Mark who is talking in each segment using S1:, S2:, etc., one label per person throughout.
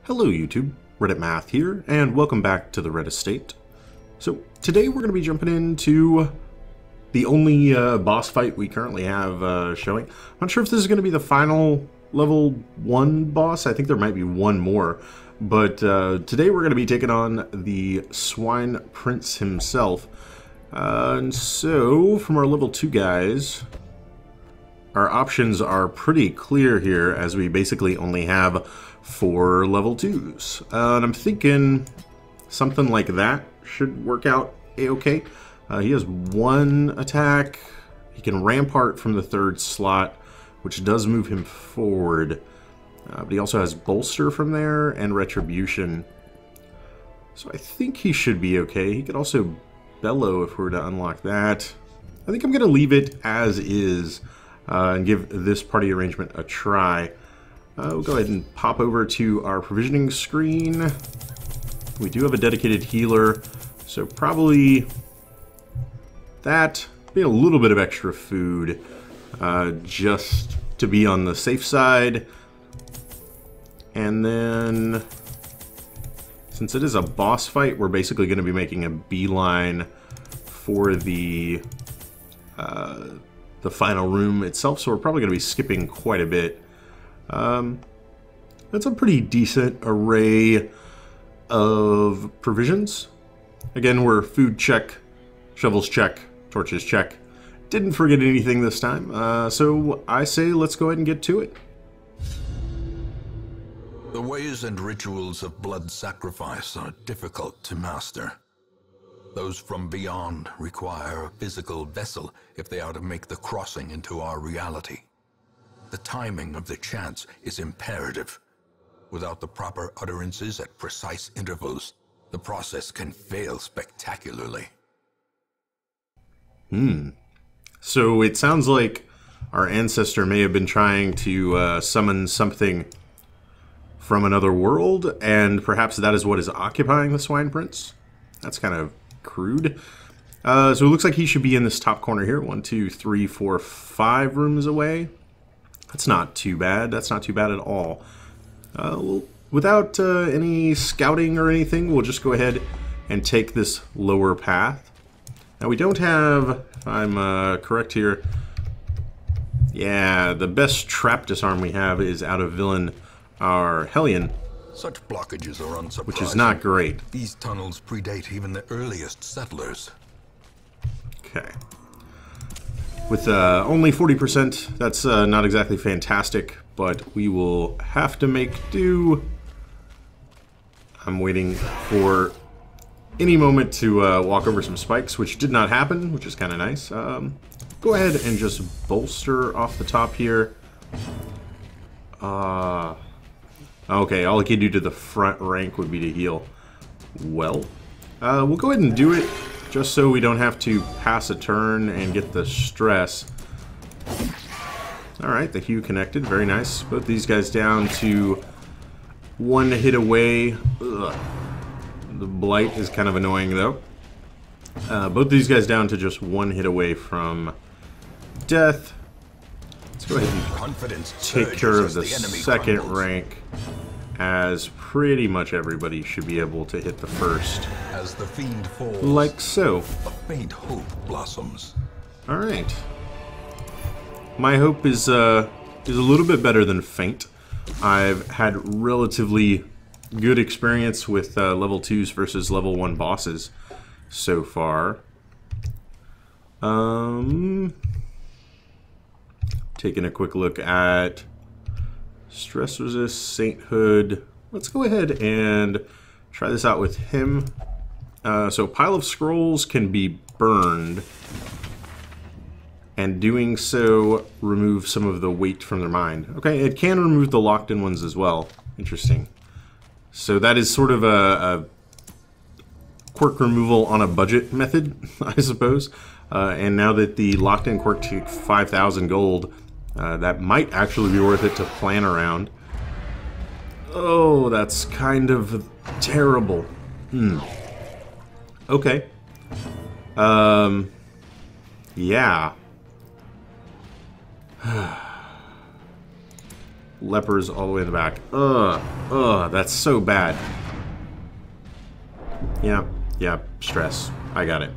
S1: Hello YouTube, Reddit Math here, and welcome back to the Red Estate. So today we're going to be jumping into the only boss fight we currently have showing. I'm not sure if this is going to be the final level 1 boss. I think there might be one more. But today we're going to be taking on the Swine Prince himself. And so, from our level 2 guys, our options are pretty clear here, as we basically only have 4 level 2s. And I'm thinking something like that should work out a-okay. He has 1 attack. He can rampart from the 3rd slot, which does move him forward. But he also has bolster from there and retribution. So I think he should be okay. He could also bellow if we were to unlock that. I think I'm going to leave it as is and give this party arrangement a try. We'll go ahead and pop over to our provisioning screen. We do have a dedicated healer, so probably that, be a little bit of extra food just to be on the safe side. And then, since it is a boss fight, we're basically going to be making a beeline for the final room itself, so we're probably going to be skipping quite a bit. That's a pretty decent array of provisions. Again, we're food check, shovels check, torches check. Didn't forget anything this time, so I say let's go ahead and get to it.
S2: The ways and rituals of blood sacrifice are difficult to master. Those from beyond require a physical vessel if they are to make the crossing into our reality. The timing of the chants is imperative. Without the proper utterances at precise intervals, the process can fail spectacularly.
S1: So it sounds like our ancestor may have been trying to summon something from another world, and perhaps that is what is occupying the Swine Prince. That's kind of crude. So it looks like he should be in this top corner here. 1, 2, 3, 4, 5 rooms away. That's not too bad. That's not too bad at all. Without any scouting or anything, we'll just go ahead and take this lower path. Now we don't have, if I'm correct here, yeah, the best trap disarm we have is out of Villon, our Hellion.
S2: Such blockages are unsurprising.
S1: Which is not great.
S2: These tunnels predate even the earliest settlers.
S1: Okay. With only 40%, that's not exactly fantastic, but we will have to make do. I'm waiting for any moment to walk over some spikes, which did not happen, which is kind of nice. Go ahead and just bolster off the top here. Okay, all I can do to the front rank would be to heal. Well, we'll go ahead and do it, just so we don't have to pass a turn and get the stress. Alright, the hue connected, very nice. Both these guys down to 1 hit away. Ugh. The blight is kind of annoying though. Both these guys down to just 1 hit away from death. Let's go ahead and take care of the second rank, as pretty much everybody should be able to hit the first.
S2: As the fiend falls,
S1: like so.
S2: A faint hope blossoms.
S1: Alright. My hope is a little bit better than faint. I've had relatively good experience with level 2s versus level 1 bosses so far. Taking a quick look at stress resist, sainthood. Let's go ahead and try this out with him. So pile of scrolls can be burned, and doing so remove some of the weight from their mind. Okay, it can remove the locked in ones as well. Interesting. So that is sort of a quirk removal on a budget method, I suppose. And now that the locked in quirk take 5,000 gold, that might actually be worth it to plan around. Oh, that's kind of terrible. Okay. Yeah. lepers all the way in the back. Ugh, that's so bad. Yeah, stress. I got it.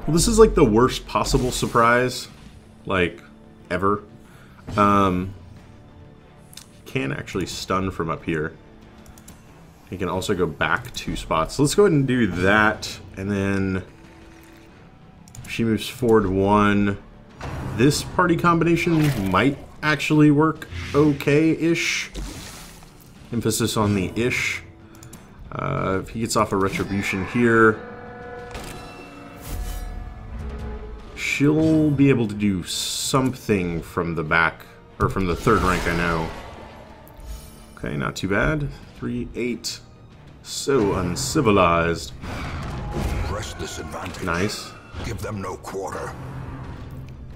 S1: Well, this is like the worst possible surprise, like, ever. Can actually stun from up here. He can also go back 2 spots. So let's go ahead and do that, and then she moves forward 1. This party combination might actually work okay-ish. Emphasis on the ish. If he gets off a retribution here, she'll be able to do something from the back, or from the 3rd rank, I know. Okay, not too bad. 3, 8. So uncivilized.
S2: Press this advantage.
S1: Nice.
S2: Give them no quarter.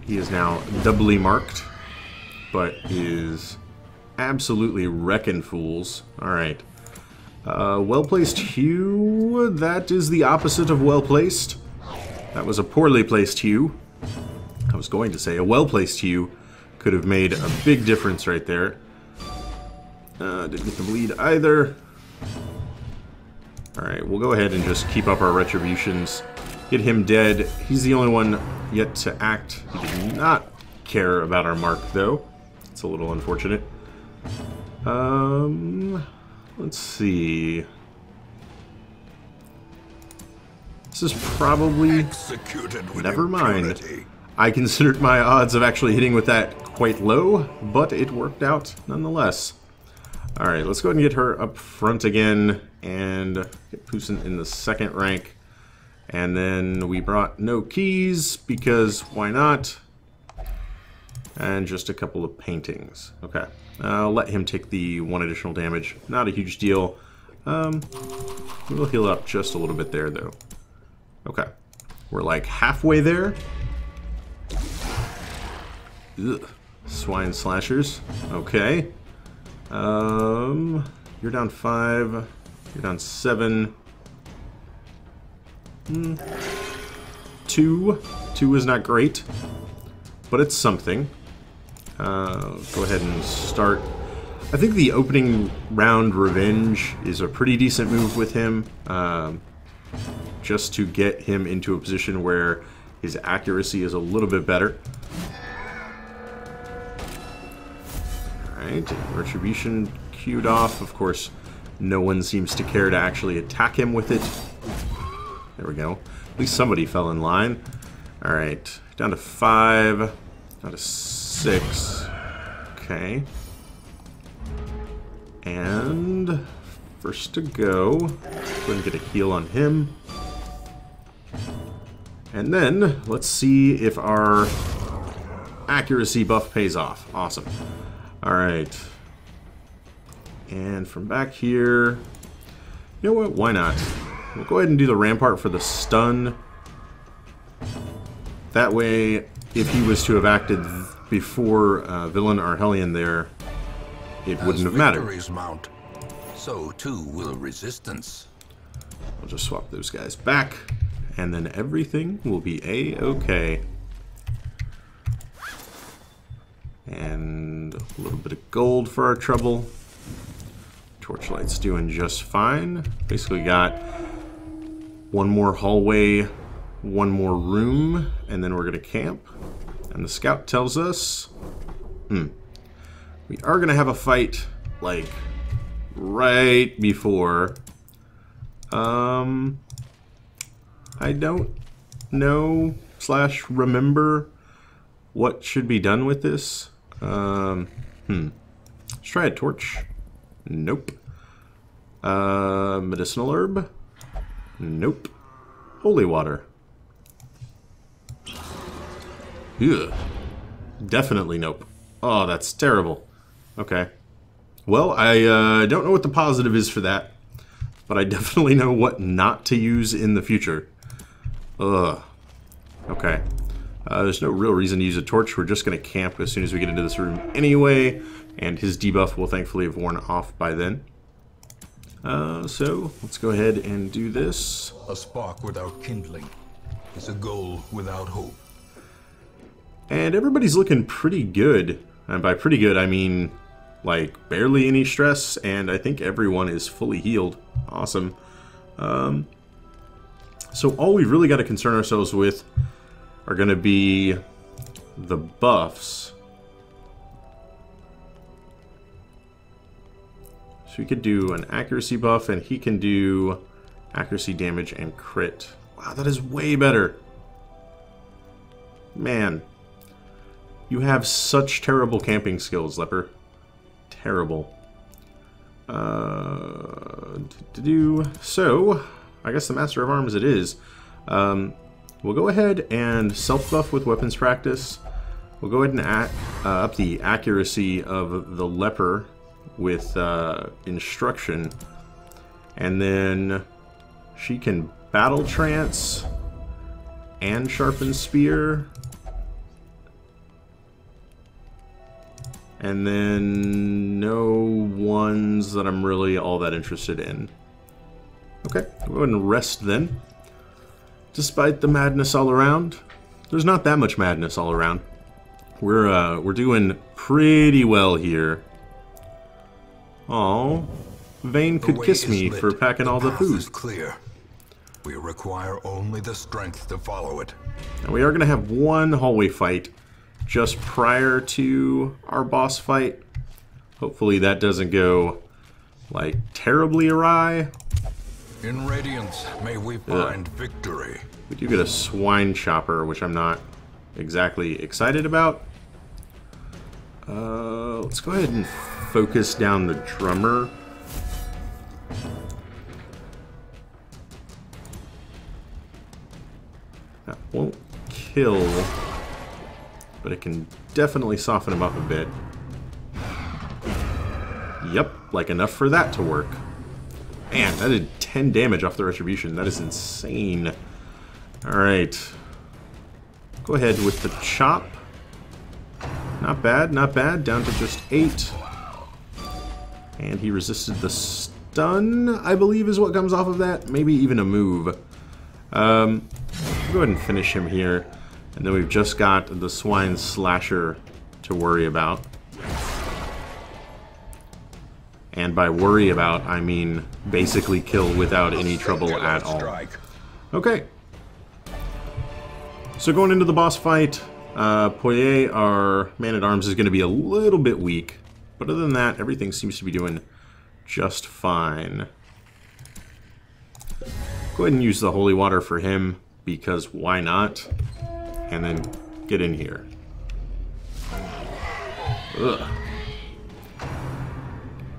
S1: He is now doubly marked, but is absolutely wrecking fools. Alright. Well-placed Hue. That is the opposite of well-placed. That was a poorly placed Hue. I was going to say a well-placed Hue could have made a big difference right there. Didn't get the bleed either. Alright, we'll go ahead and just keep up our retributions. Get him dead. He's the only one yet to act. He did not care about our mark, though. It's a little unfortunate. Let's see. This is probably...
S2: Executed with
S1: Never mind.
S2: impunity.
S1: I considered my odds of actually hitting with that quite low, but it worked out nonetheless. Alright, let's go ahead and get her up front again, and get Poussin in the 2nd rank. And then we brought no keys, because why not? And just a couple of paintings. Okay. I'll let him take the 1 additional damage. Not a huge deal. We'll heal up just a little bit there, though. Okay. We're like halfway there. Ugh. Swine slashers. Okay. You're down 5. You're down 7. 2. 2 is not great, but it's something. Go ahead and start. I think the opening round revenge is a pretty decent move with him, just to get him into a position where his accuracy is a little bit better. Alright, retribution queued off. Of course, no one seems to care to actually attack him with it. There we go. At least somebody fell in line. Alright, down to 5, down to 6. Okay. And first to go. Go ahead and get a heal on him. And then, let's see if our accuracy buff pays off. Awesome. Alright. And from back here... You know what? Why not? We'll go ahead and do the rampart for the stun. That way, if he was to have acted before Villon or Hellion there, it wouldn't have mattered.
S2: As mount, so too will resistance.
S1: I'll just swap those guys back, and then everything will be a-okay. And a little bit of gold for our trouble. Torchlight's doing just fine. Basically got one more hallway, one more room, and then we're gonna camp. And the scout tells us, we are gonna have a fight, like, right before. I don't know / remember what should be done with this. Let's try a torch. Nope. Medicinal herb. Nope. Holy water. Ugh. Definitely nope. Oh, that's terrible. Okay. Well, I don't know what the positive is for that, but I definitely know what not to use in the future. Ugh. Okay. There's no real reason to use a torch. We're just going to camp as soon as we get into this room anyway, and his debuff will thankfully have worn off by then. So, let's go ahead and do this.
S2: A spark without kindling is a goal without hope.
S1: And everybody's looking pretty good. And by pretty good, I mean, like, barely any stress, and I think everyone is fully healed. Awesome. So all we've really got to concern ourselves with are going to be the buffs. So we could do an accuracy buff, and he can do accuracy, damage, and crit. Wow, that is way better. Man. You have such terrible camping skills, Leper. Terrible. So, I guess the Master of Arms it is. We'll go ahead and self-buff with weapons practice. We'll go ahead and up the accuracy of the Leper with instruction. And then she can battle trance and sharpen spear. And then no ones that I'm really all that interested in. Okay, we'll go ahead and rest then. Despite the madness all around, there's not that much madness all around. We're doing pretty well here. Oh, Vane could kiss me for packing all the food.
S2: Is clear. We require only the strength to follow it.
S1: And we are going to have one hallway fight just prior to our boss fight. Hopefully that doesn't go, like, terribly awry.
S2: In Radiance, may we find victory.
S1: We do get a swine chopper, which I'm not exactly excited about. Let's go ahead and focus down the drummer. That won't kill, but it can definitely soften him up a bit. Yep, like enough for that to work. Man, that did 10 damage off the retribution. That is insane. Alright. Go ahead with the chop. Not bad, not bad. Down to just 8. And he resisted the stun, I believe is what comes off of that. Maybe even a move. Go ahead and finish him here. And then we've just got the swine slasher to worry about. And by worry about, I mean basically kill without any trouble at all. Okay. So going into the boss fight, Poirier, our man-at-arms, is going to be a little bit weak. But other than that, everything seems to be doing just fine. Go ahead and use the holy water for him, because why not? And then get in here. Ugh.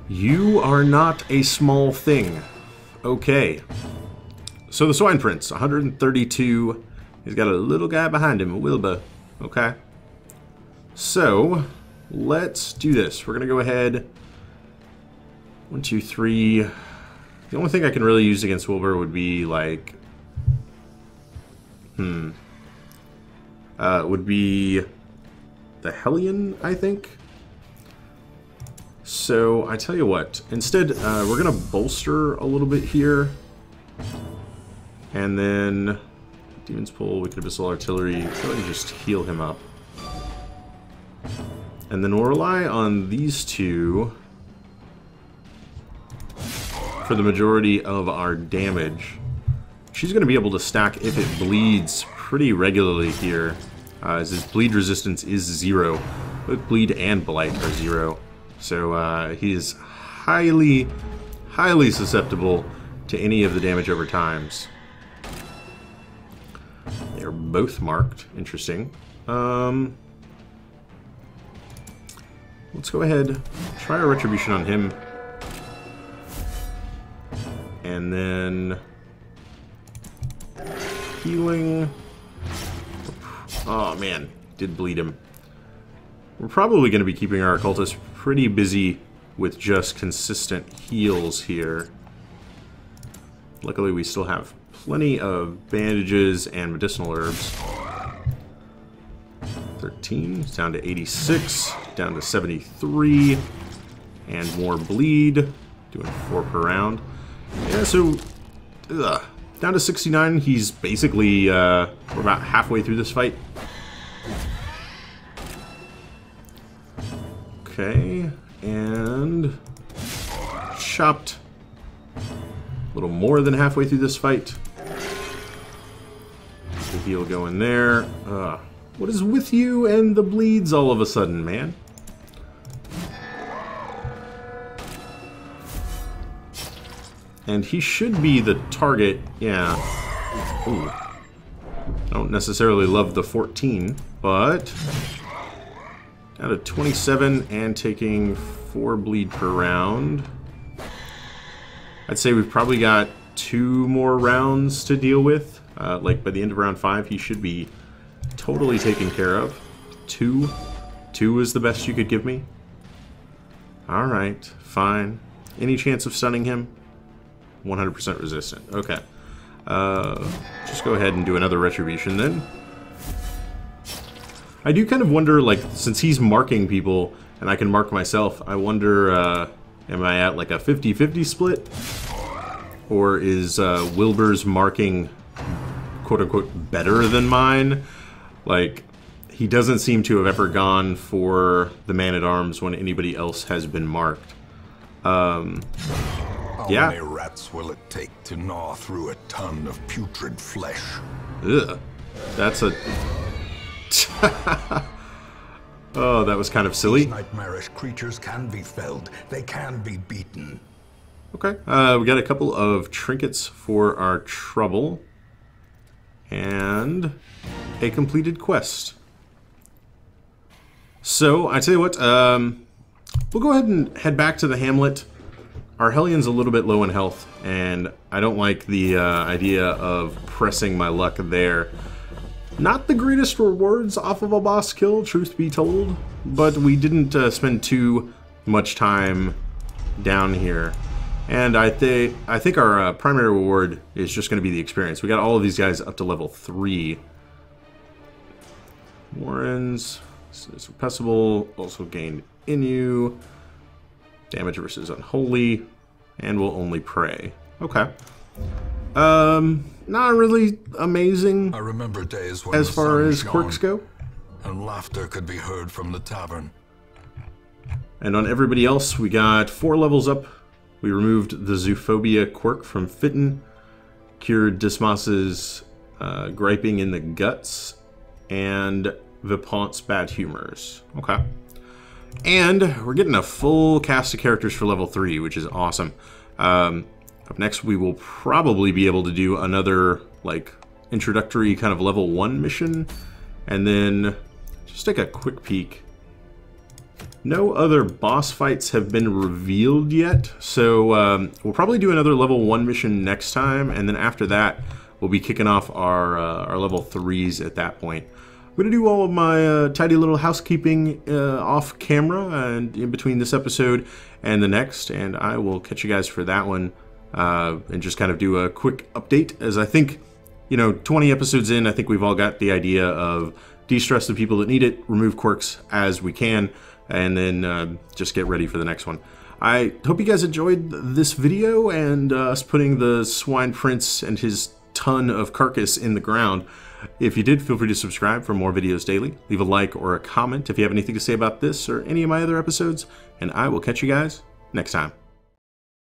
S1: You are not a small thing. Okay. So the Swine Prince, 132. He's got a little guy behind him, a Wilbur. Okay. So, let's do this. We're going to go ahead. 1, 2, 3. The only thing I can really use against Wilbur would be like... would be the Hellion, I think. So, I tell you what. Instead, we're going to bolster a little bit here. And then... Demon's Pull, Wicked Abyssal Artillery. Go ahead and just heal him up. And then we'll rely on these two for the majority of our damage. She's going to be able to stack if it bleeds pretty regularly here, as his bleed resistance is 0. Both bleed and blight are 0. So he is highly, highly susceptible to any of the damage over times. They're both marked. Interesting. Let's go ahead, try a retribution on him. And then healing. Oh man, did bleed him. We're probably going to be keeping our occultist pretty busy with just consistent heals here. Luckily we still have plenty of bandages and medicinal herbs. 13, it's down to 86, down to 73, and more bleed, doing 4 per round. Yeah, so, down to 69, he's basically, we're about halfway through this fight. Okay, and chopped. A little more than halfway through this fight. The heal going there. What is with you and the bleeds all of a sudden, man? And he should be the target, yeah. Ooh. I don't necessarily love the 14, but down to 27 and taking 4 bleed per round. I'd say we've probably got 2 more rounds to deal with. Like by the end of round 5, he should be totally taken care of. 2 is the best you could give me. Alright, fine. Any chance of stunning him? 100% resistant. Okay. Just go ahead and do another retribution then. I do kind of wonder, like, since he's marking people and I can mark myself, I wonder, am I at like a 50-50 split? Or is Wilbur's marking quote-unquote better than mine? Like, he doesn't seem to have ever gone for the man-at-arms when anybody else has been marked.
S2: How many rats will it take to gnaw through a ton of putrid flesh?
S1: Ugh. That's a... Oh, that was kind of silly.
S2: These nightmarish creatures can be felled. They can be beaten.
S1: Okay. We got a couple of trinkets for our trouble. And a completed quest. So, I tell you what, we'll go ahead and head back to the hamlet. Our Hellion's a little bit low in health, and I don't like the idea of pressing my luck there. Not the greatest rewards off of a boss kill, truth be told, but we didn't spend too much time down here. And I think our primary reward is just going to be the experience. We got all of these guys up to level 3. Warrens, suppressible, also gained Inu. Damage versus Unholy, and will only pray. Okay. Not really amazing.
S2: I remember days when
S1: as far as quirks go.
S2: And laughter could be heard from the tavern.
S1: And on everybody else, we got 4 levels up. We removed the Zoophobia quirk from Fitton, cured Dismas's griping in the guts, and Vipont's bad humors. Okay. And we're getting a full cast of characters for level 3, which is awesome. Up next, we will probably be able to do another, like, introductory kind of level 1 mission. And then just take a quick peek. No other boss fights have been revealed yet, so we'll probably do another level 1 mission next time, and then after that, we'll be kicking off our level 3s at that point. I'm going to do all of my tidy little housekeeping off camera and in between this episode and the next, and I will catch you guys for that one and just kind of do a quick update, as I think, you know, 20 episodes in, I think we've all got the idea of de-stress the people that need it, remove quirks as we can, and then just get ready for the next one. I hope you guys enjoyed this video and us putting the Swine Prince and his ton of carcass in the ground. If you did, feel free to subscribe for more videos daily. Leave a like or a comment if you have anything to say about this or any of my other episodes, and I will catch you guys next time.